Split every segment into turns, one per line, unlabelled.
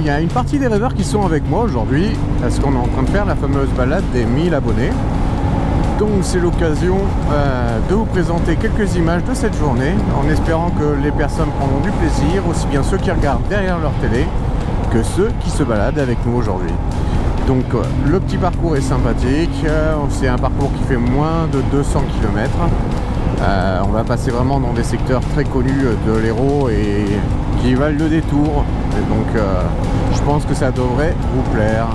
il y a une partie des rêveurs qui sont avec moi aujourd'hui parce qu'on est en train de faire la fameuse balade des 1000 abonnés. Donc c'est l'occasion de vous présenter quelques images de cette journée en espérant que les personnes prendront du plaisir, aussi bien ceux qui regardent derrière leur télé que ceux qui se baladent avec nous aujourd'hui. Donc le petit parcours est sympathique, c'est un parcours qui fait moins de 200 km. On va passer vraiment dans des secteurs très connus de l'Hérault et qui valent le détour. Et donc je pense que ça devrait vous plaire.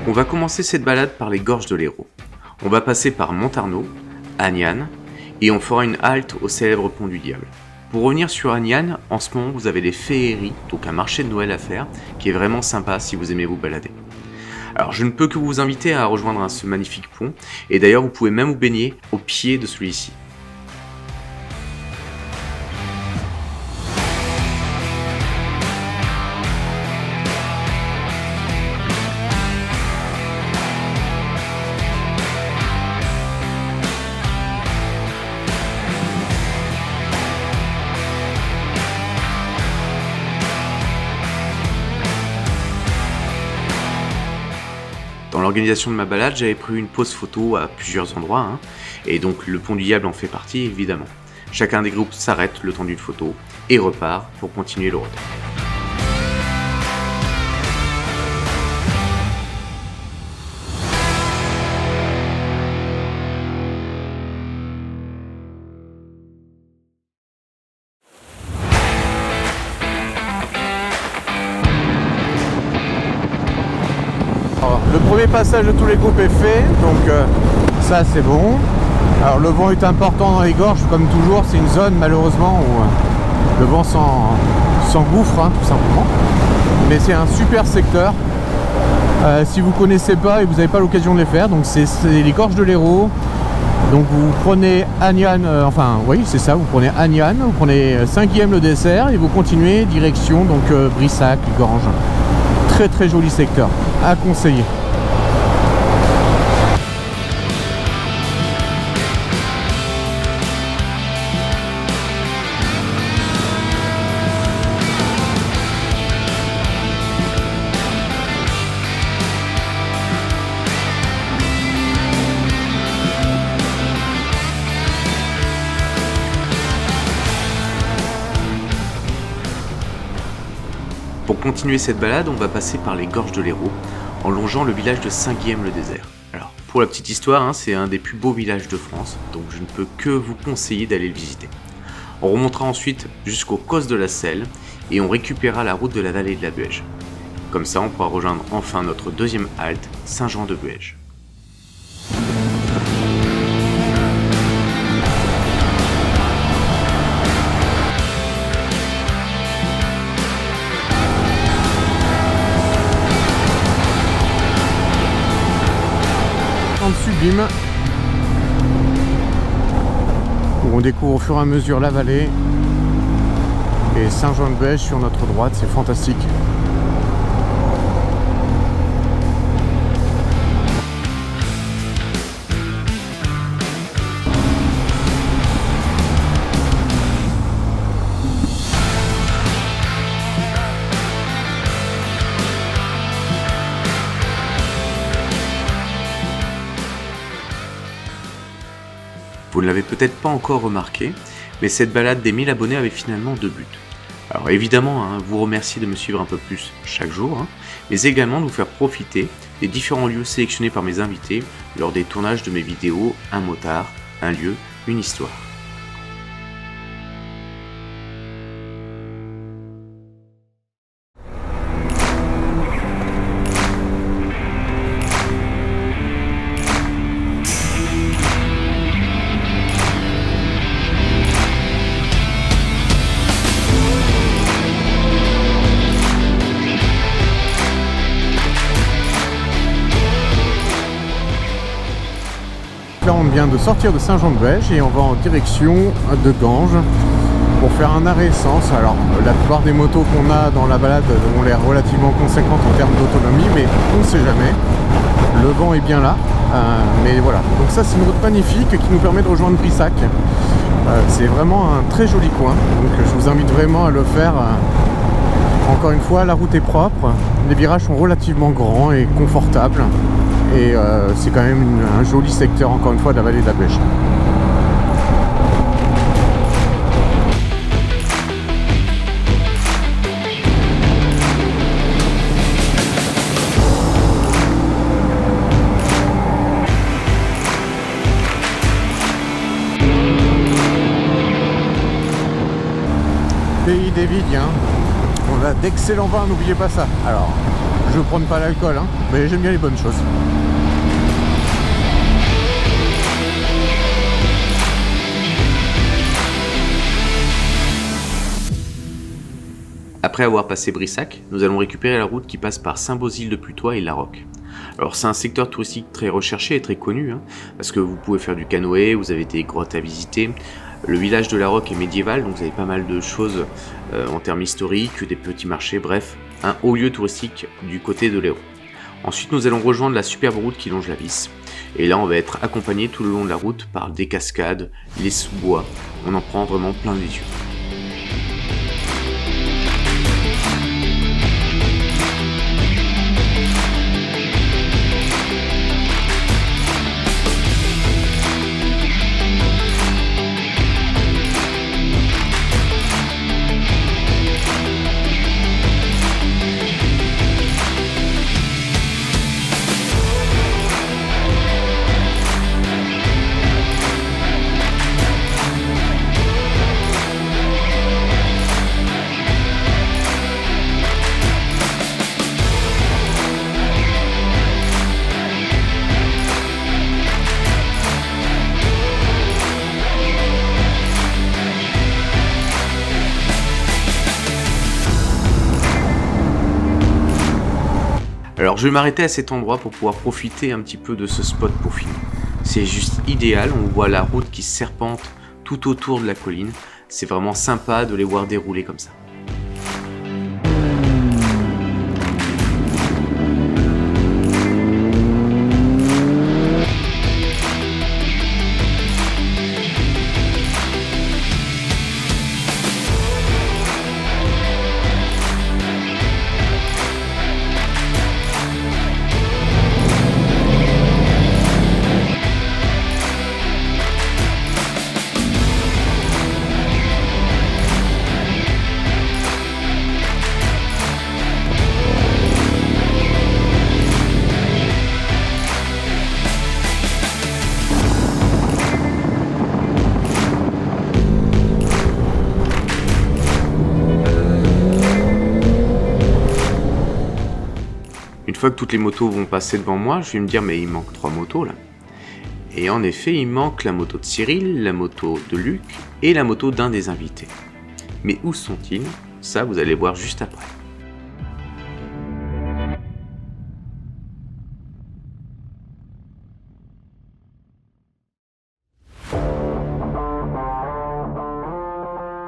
On va commencer cette balade par les gorges de l'Hérault. On va passer par Montarnot, Agnan, et on fera une halte au célèbre Pont du Diable. Pour revenir sur Agnan, en ce moment vous avez les féeries, donc un marché de Noël à faire, qui est vraiment sympa si vous aimez vous balader. Alors je ne peux que vous inviter à rejoindre ce magnifique pont, et d'ailleurs vous pouvez même vous baigner au pied de celui-ci. Dans l'organisation de ma balade, j'avais pris une pause photo à plusieurs endroits, et donc le Pont du Diable en fait partie évidemment. Chacun des groupes s'arrête le temps d'une photo et repart pour continuer le retour.
Le premier passage de tous les groupes est fait, donc ça c'est bon. Alors le vent est important dans les gorges, comme toujours, c'est une zone malheureusement où le vent s'engouffre tout simplement. Mais c'est un super secteur. Si vous ne connaissez pas et vous n'avez pas l'occasion de les faire, donc c'est les gorges de l'Hérault. Donc vous prenez Agnan, oui c'est ça, vous prenez Agnan, vous prenez Saint-Guilhem le dessert et vous continuez direction donc Brissac, Gorges. Très très joli secteur, à conseiller.
Pour continuer cette balade, on va passer par les gorges de l'Hérault, en longeant le village de Saint-Guilhem-le-Désert. Alors, pour la petite histoire, c'est un des plus beaux villages de France, donc je ne peux que vous conseiller d'aller le visiter. On remontera ensuite jusqu'aux Cosses de la Selle, et on récupérera la route de la vallée de la Buège. Comme ça, on pourra rejoindre enfin notre deuxième halte, Saint-Jean-de-Buège.
Sublime où on découvre au fur et à mesure la vallée et Saint-Jean-de-Buège sur notre droite, c'est fantastique.
Vous ne l'avez peut-être pas encore remarqué, mais cette balade des 1000 abonnés avait finalement deux buts. Alors évidemment, vous remercier de me suivre un peu plus chaque jour, mais également de vous faire profiter des différents lieux sélectionnés par mes invités lors des tournages de mes vidéos Un motard, un lieu, une histoire.
vient de sortir de Saint-Jean-de-Bezige et on va en direction de Ganges pour faire un arrêt essence. Alors la plupart des motos qu'on a dans la balade ont l'air relativement conséquentes en termes d'autonomie, mais on ne sait jamais. Le vent est bien là, mais voilà. Donc ça c'est une route magnifique qui nous permet de rejoindre Brissac. C'est vraiment un très joli coin, donc je vous invite vraiment à le faire. Encore une fois, la route est propre, les virages sont relativement grands et confortables, et c'est quand même un joli secteur, encore une fois, de la vallée de la Bêche. Pays des vignes, hein. On a d'excellents vins, n'oubliez pas ça. Alors, je ne prône pas l'alcool, hein, mais j'aime bien les bonnes choses.
Après avoir passé Brissac, nous allons récupérer la route qui passe par Saint-Bauzile-de-Putois et Larocque. Alors c'est un secteur touristique très recherché et très connu, hein, parce que vous pouvez faire du canoë, vous avez des grottes à visiter. Le village de Larocque est médiéval, donc vous avez pas mal de choses en termes historiques, des petits marchés, bref, un haut lieu touristique du côté de l'Hérault. Ensuite nous allons rejoindre la superbe route qui longe la Vis. Et là on va être accompagné tout le long de la route par des cascades, les sous-bois, on en prend vraiment plein les yeux. Alors je vais m'arrêter à cet endroit pour pouvoir profiter un petit peu de ce spot pour finir. C'est juste idéal, on voit la route qui serpente tout autour de la colline. C'est vraiment sympa de les voir dérouler comme ça. Une fois que toutes les motos vont passer devant moi, je vais me dire mais il manque 3 motos là. Et en effet, il manque la moto de Cyril, la moto de Luc et la moto d'un des invités. Mais où sont-ils? Ça, vous allez voir juste après.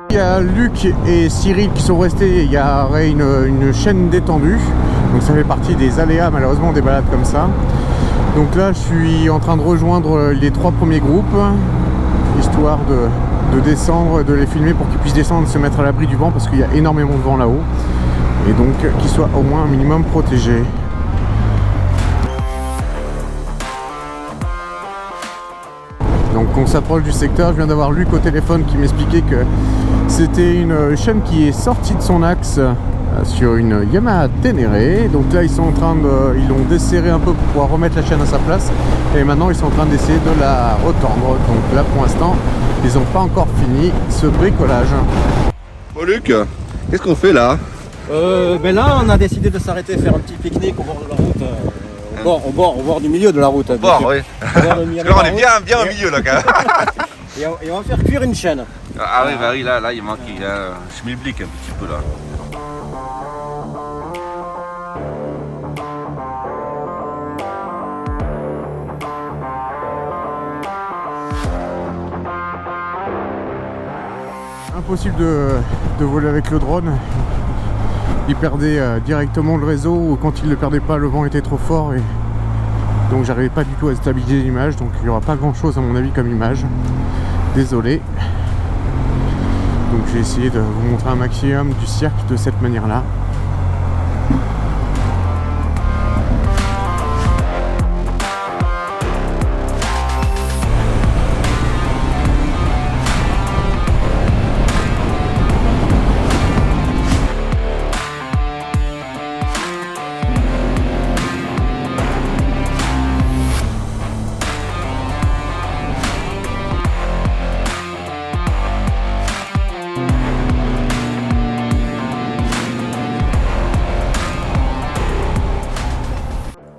Il y a Luc et Cyril qui sont restés, il y aurait une chaîne détendue, donc ça fait partie des aléas malheureusement des balades comme ça. Donc là je suis en train de rejoindre les 3 premiers groupes, histoire de descendre, de les filmer pour qu'ils puissent descendre, se mettre à l'abri du vent parce qu'il y a énormément de vent là-haut, et donc qu'ils soient au moins un minimum protégés. Donc on s'approche du secteur, je viens d'avoir Luc au téléphone qui m'expliquait que c'était une chaîne qui est sortie de son axe sur une Yamaha Ténéré. Donc là ils sont en train ils l'ont desserré un peu pour pouvoir remettre la chaîne à sa place, et maintenant ils sont en train d'essayer de la retendre. Donc là pour l'instant ils n'ont pas encore fini ce bricolage.
Bon Luc, qu'est-ce qu'on fait là?
Ben là on a décidé de s'arrêter et faire un petit pique-nique au bord de la route. Au bord du milieu de la route.
Au bord, oui. Parce que là on est bien au milieu là quand même.
Et on va faire cuire une chaîne.
Ah oui, bah oui, là il manque un schmilblick un petit peu là.
impossible de voler avec le drone. Il perdait directement le réseau, ou quand il ne le perdait pas, le vent était trop fort et donc j'arrivais pas du tout à stabiliser l'image, donc il n'y aura pas grand chose à mon avis comme image. Désolé. Donc j'ai essayé de vous montrer un maximum du cirque de cette manière-là.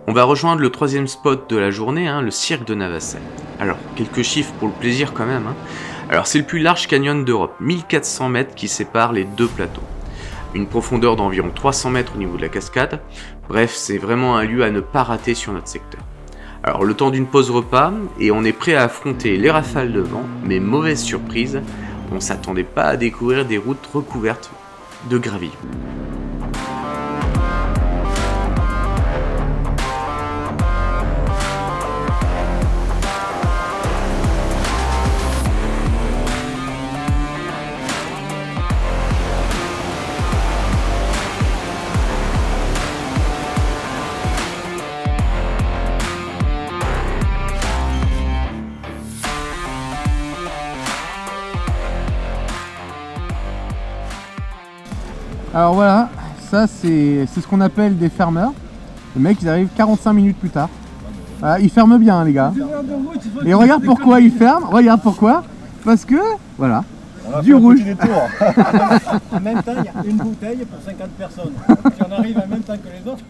On va rejoindre le troisième spot de la journée, le cirque de Navacet. Alors, quelques chiffres pour le plaisir quand même. Alors, c'est le plus large canyon d'Europe, 1400 mètres qui séparent les deux plateaux. Une profondeur d'environ 300 mètres au niveau de la cascade. Bref, c'est vraiment un lieu à ne pas rater sur notre secteur. Alors, le temps d'une pause repas, et on est prêt à affronter les rafales de vent, mais mauvaise surprise, on s'attendait pas à découvrir des routes recouvertes de gravillons.
Alors voilà, ça c'est ce qu'on appelle des fermeurs. Les mecs ils arrivent 45 minutes plus tard. Voilà, ils ferment bien les gars. Et regarde pourquoi ils ferment, regarde pourquoi. Parce que, voilà, du rouge.
En même temps, il y a une bouteille pour 50 personnes. Si on arrive en même temps que les autres.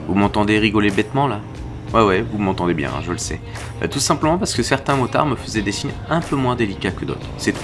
Vous m'entendez rigoler bêtement là ? Ouais, vous m'entendez bien, je le sais. Tout simplement parce que certains motards me faisaient des signes un peu moins délicats que d'autres, c'est tout.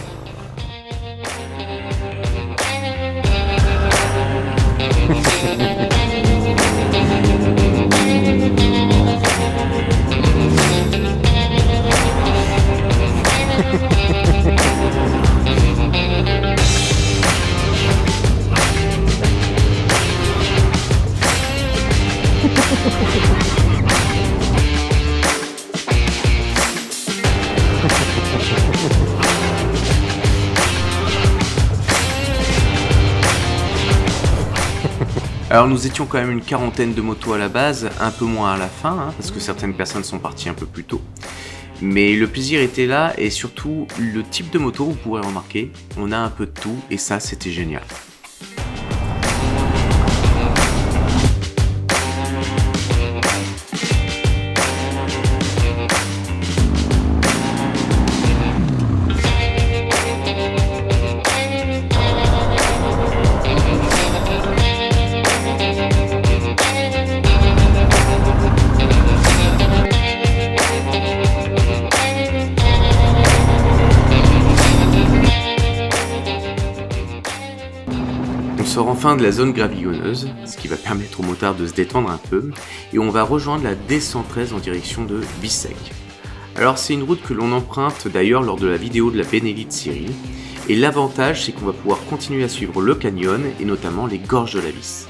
Alors nous étions quand même une quarantaine de motos à la base, un peu moins à la fin, parce que certaines personnes sont parties un peu plus tôt. Mais le plaisir était là, et surtout le type de moto, vous pourrez remarquer, on a un peu de tout, et ça c'était génial. On sort enfin de la zone gravillonneuse, ce qui va permettre aux motards de se détendre un peu, et on va rejoindre la D113 en direction de Bissec. Alors c'est une route que l'on emprunte d'ailleurs lors de la vidéo de la Benelli de Cyril, et l'avantage c'est qu'on va pouvoir continuer à suivre le canyon et notamment les gorges de la Vis.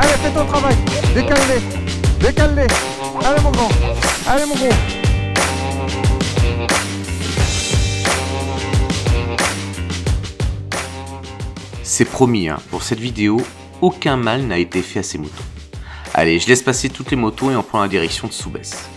Allez, fais ton travail. Décale-les. Décale-les. Allez mon grand. Allez mon gros.
C'est promis, pour cette vidéo, aucun mal n'a été fait à ces motos. Allez, je laisse passer toutes les motos et on prend la direction de Soubès.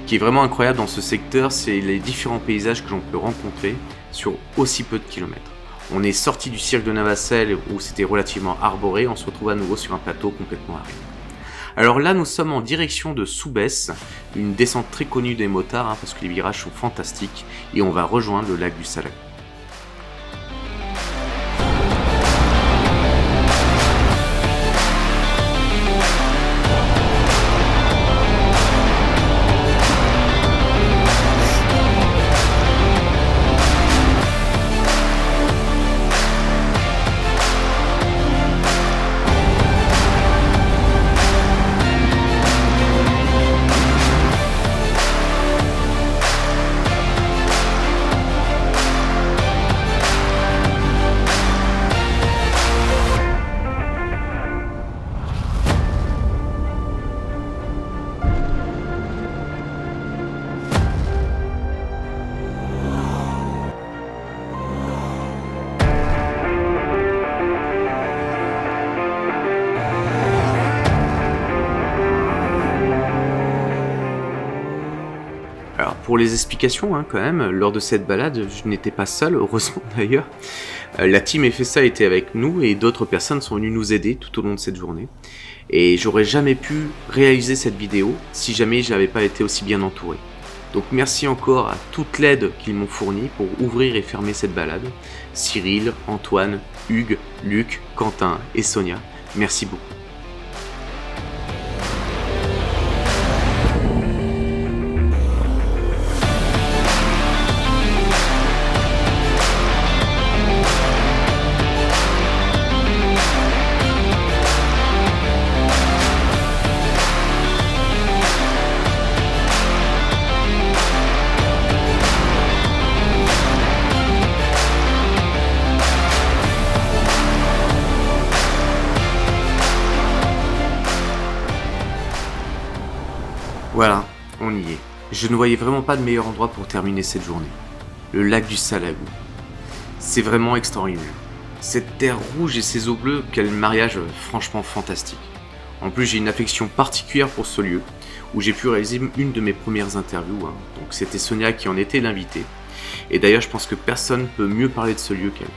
qui est vraiment incroyable dans ce secteur, c'est les différents paysages que l'on peut rencontrer sur aussi peu de kilomètres. On est sorti du cirque de Navacelle où c'était relativement arboré, on se retrouve à nouveau sur un plateau complètement aride. Alors là, nous sommes en direction de Soubès, une descente très connue des motards, parce que les virages sont fantastiques, et on va rejoindre le lac du Salagou. Alors pour les explications, quand même, lors de cette balade, je n'étais pas seul, heureusement d'ailleurs. La team FSA était avec nous et d'autres personnes sont venues nous aider tout au long de cette journée. Et j'aurais jamais pu réaliser cette vidéo si jamais je n'avais pas été aussi bien entouré. Donc merci encore à toute l'aide qu'ils m'ont fournie pour ouvrir et fermer cette balade. Cyril, Antoine, Hugues, Luc, Quentin et Sonia, merci beaucoup. Voilà, on y est. Je ne voyais vraiment pas de meilleur endroit pour terminer cette journée. Le lac du Salagou. C'est vraiment extraordinaire. Cette terre rouge et ces eaux bleues, quel mariage franchement fantastique. En plus, j'ai une affection particulière pour ce lieu, où j'ai pu réaliser une de mes premières interviews. Donc c'était Sonia qui en était l'invitée. Et d'ailleurs, je pense que personne ne peut mieux parler de ce lieu qu'elle.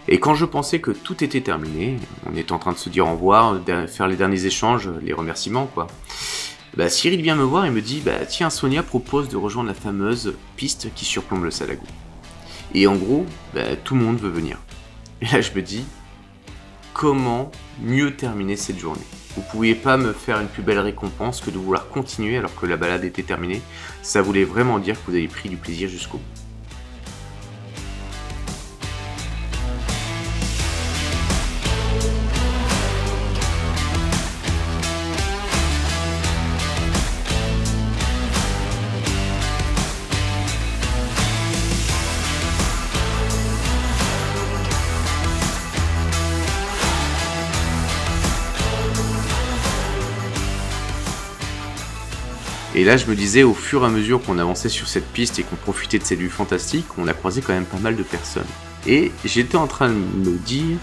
Et quand je pensais que tout était terminé, on était en train de se dire au revoir, faire les derniers échanges, les remerciements quoi. Cyril vient me voir et me dit tiens, Sonia propose de rejoindre la fameuse piste qui surplombe le Salagou. Et en gros, tout le monde veut venir. Et là je me dis, comment mieux terminer cette journée? Vous pouviez pas me faire une plus belle récompense que de vouloir continuer alors que la balade était terminée. Ça voulait vraiment dire que vous avez pris du plaisir jusqu'au bout. Et là, je me disais, au fur et à mesure qu'on avançait sur cette piste et qu'on profitait de cette vue fantastique, on a croisé quand même pas mal de personnes. Et j'étais en train de me dire,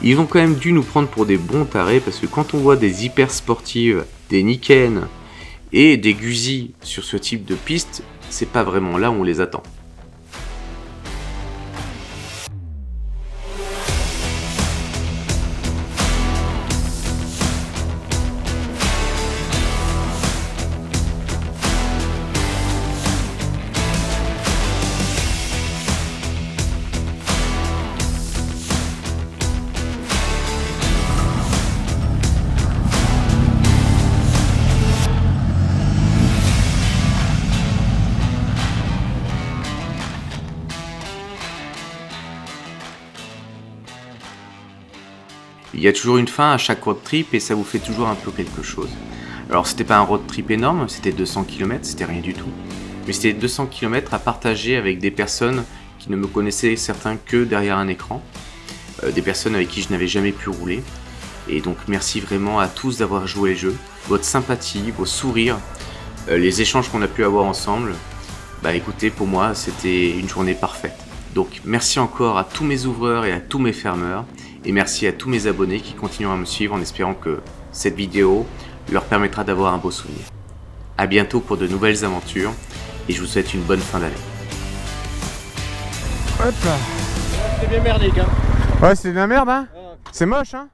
ils ont quand même dû nous prendre pour des bons tarés, parce que quand on voit des hyper sportives, des Niken et des Guzzi sur ce type de piste, c'est pas vraiment là où on les attend. Il y a toujours une fin à chaque road trip et ça vous fait toujours un peu quelque chose. Alors c'était pas un road trip énorme, c'était 200 km, c'était rien du tout. Mais c'était 200 km à partager avec des personnes qui ne me connaissaient certains que derrière un écran, des personnes avec qui je n'avais jamais pu rouler. Et donc merci vraiment à tous d'avoir joué le jeu, votre sympathie, vos sourires, les échanges qu'on a pu avoir ensemble. Bah écoutez, pour moi c'était une journée parfaite. Donc merci encore à tous mes ouvreurs et à tous mes fermeurs, et merci à tous mes abonnés qui continuent à me suivre en espérant que cette vidéo leur permettra d'avoir un beau souvenir. A bientôt pour de nouvelles aventures, et je vous souhaite une bonne fin d'année.
Hop là.
C'est bien merdique, hein.
Ouais, c'est de la merde, hein. C'est moche, hein.